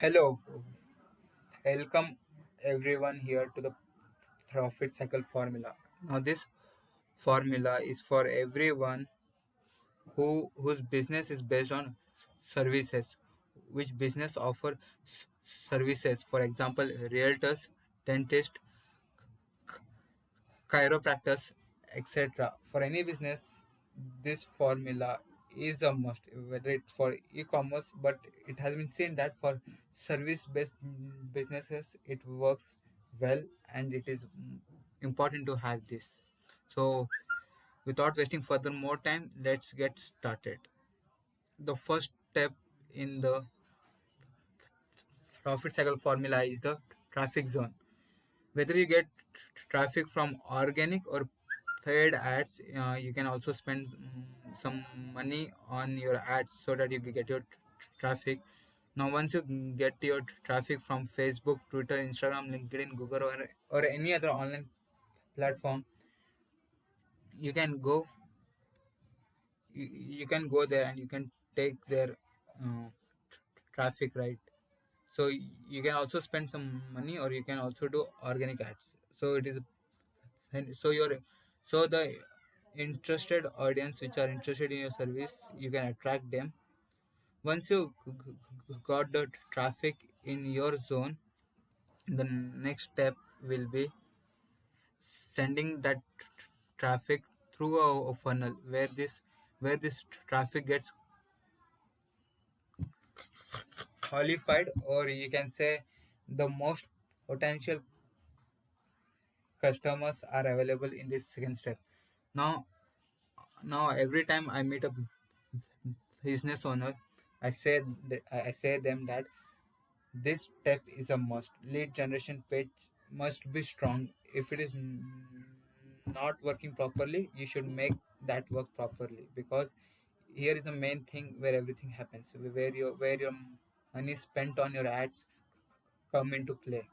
Hello, welcome everyone here to the Profit Cycle Formula. Now, this formula is for everyone whose business is based on services, which business offer services. For example, realtors, dentists, chiropractors, etc. For any business, this formula is a must, whether it's for e-commerce, but it has been seen that for service-based businesses, it works well and it is important to have this. So, without wasting further more time, let's get started. The first step in the profit cycle formula is the traffic zone. Whether you get traffic from organic or paid ads, you can also spend some money on your ads so that you can get your traffic. Now once you get your traffic from Facebook, Twitter, Instagram, LinkedIn, Google, or any other online platform, you can go you can go there and you can take their traffic, right? So you can also spend some money or you can also do organic ads. So it is, and so the interested audience which are interested in your service, you can attract them. Once you got the traffic in your zone, the next step will be sending that traffic through a funnel where this traffic gets qualified, or you can say the most potential customers are available in this second step. Now now every time I meet a business owner, I say them that this step is a must. Lead generation page must be strong. If it is not working properly, you should make that work properly, because here is the main thing where everything happens, where your money spent on your ads come into play.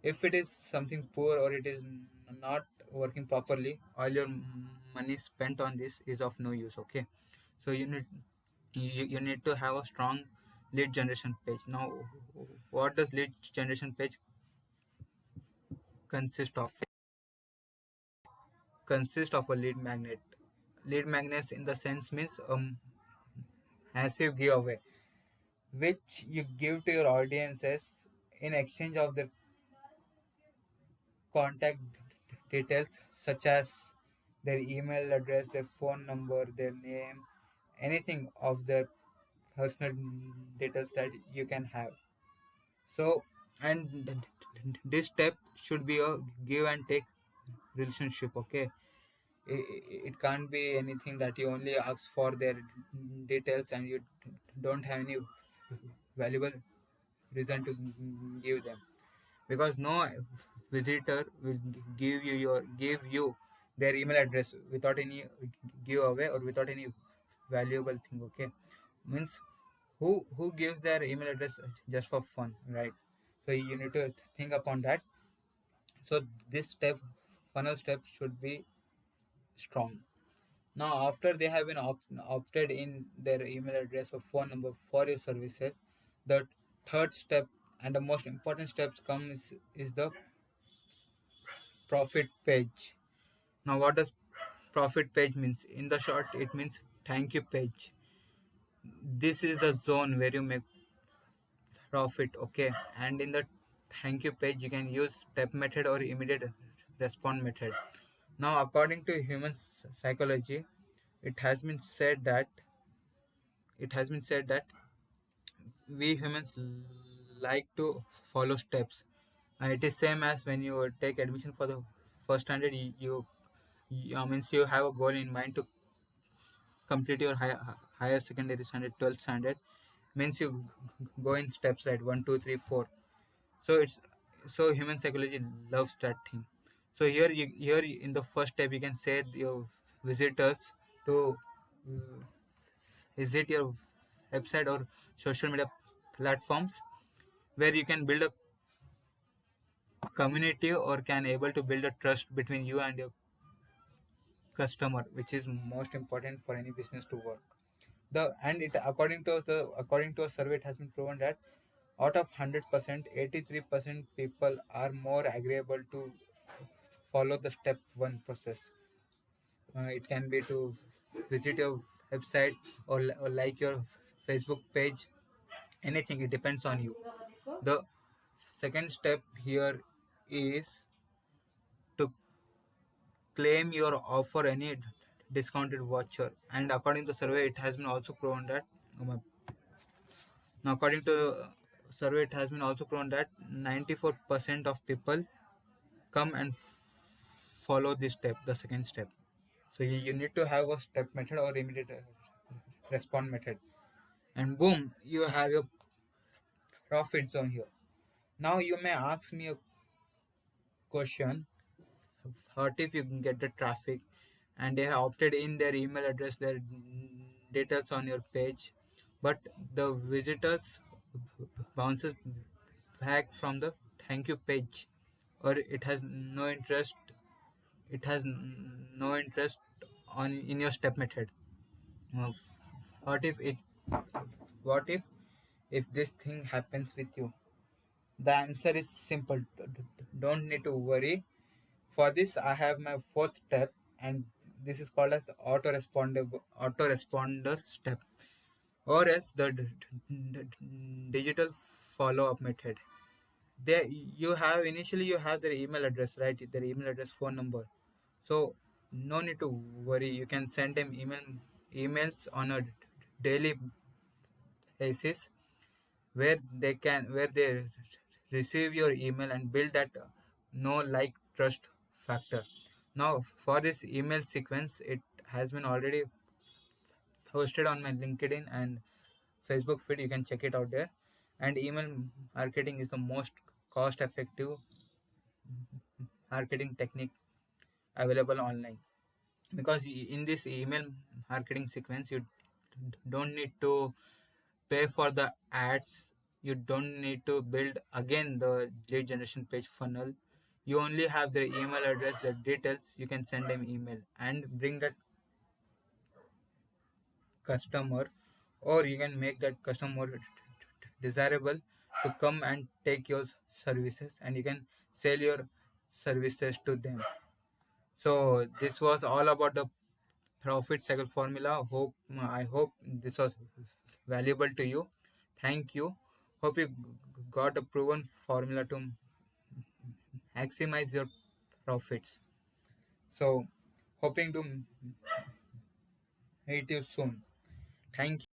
If it is something poor or it is not working properly, all your money spent on this is of no use. Okay, so you need to have a strong lead generation page. Now, what does lead generation page consist of? Consist of a lead magnet. Lead magnets in the sense means massive giveaway which you give to your audiences in exchange of their contact details, such as their email address, their phone number, their name, anything of their personal details that you can have. So, and this step should be a give and take relationship. Okay, it can't be anything that you only ask for their details and you don't have any valuable reason to give them, because no visitor will give you their email address without any giveaway or without any valuable thing. Okay, means who gives their email address just for fun, right? So you need to think upon that. So this step, funnel step, should be strong. Now after they have been opted in their email address or phone number for your services, the third step and the most important steps is the profit page. Now what does profit page means? In the short, it means thank you page. This is the zone where you make profit. Okay, and in the thank you page you can use step method or immediate response method. Now according to human psychology, it has been said that it has been said that we humans like to follow steps. It is same as when you take admission for the first standard. You means you have a goal in mind to complete your higher secondary standard, 12th standard. Means you go in steps, right? 1 2 3 4. So it's, so human psychology loves that thing. So here in the first step you can say your visitors to uh, visit your website or social media platforms, where you can build a community or can able to build a trust between you and your customer, which is most important for any business to work. The and it according to a survey, it has been proven that Out of 100%, 83% people are more agreeable to follow the step 1 process. It can be to visit your website, or like your Facebook page, anything. It depends on you. The second step here is to claim your offer any discounted voucher, and according to survey it has been also proven that um, now according to survey it has been also proven that 94% of people come and follow this step, the second step. So you need to have a step method or immediate respond method, and boom, you have your profit zone here. Now you may ask me a question: what if you get the traffic and they have opted in their email address, their details on your page, but the visitors bounces back from the thank you page, or it has no interest, it has no interest on in your step method. Uh, what if it what if this thing happens with you? The answer is simple. Don't need to worry. For this I have my fourth step, and this is called as autoresponder step, or else the digital follow up method. There you have, initially you have their email address, right? Their email address, phone number. So no need to worry. You can send them emails on a daily basis, where they receive your email and build that know like trust factor. Now for this email sequence, it has been already posted on my LinkedIn and Facebook feed. You can check it out there. And email marketing is the most cost effective marketing technique available online, because in this email marketing sequence you don't need to pay for the ads. You don't need to build again the lead generation page funnel. You only have their email address, their details. You can send them email and bring that customer, or you can make that customer desirable to come and take your services, and you can sell your services to them. So this was all about the profit cycle formula. I hope this was valuable to you. Thank you. Hope you got a proven formula to maximize your profits. So hoping to meet you soon. Thank you.